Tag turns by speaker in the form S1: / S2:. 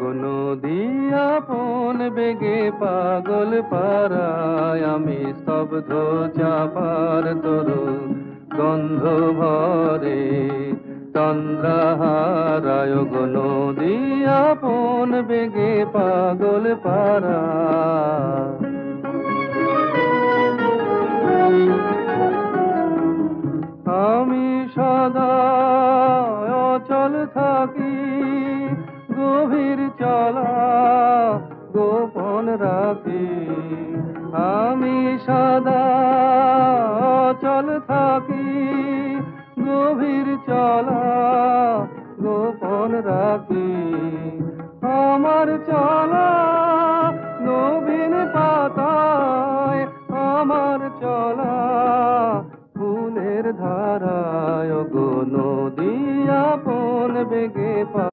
S1: গো নদী আপন বেগে পাগল পারায়, আমি স্তব্ধ চাপার তরু গন্ধ ভরে চন্দ্রহারায়। গো নদী আপন বেগে পাগল পারায়। আমি সদা অচল থাকি, গভীর চলা গোপন রাখি। আমি সদা অচল থাকি, গভীর চলা গোপন রাখি। আমার চলা নবীন পাতায়, আমার চলা ফুলের ধারায়। গো নদী আপন বেগে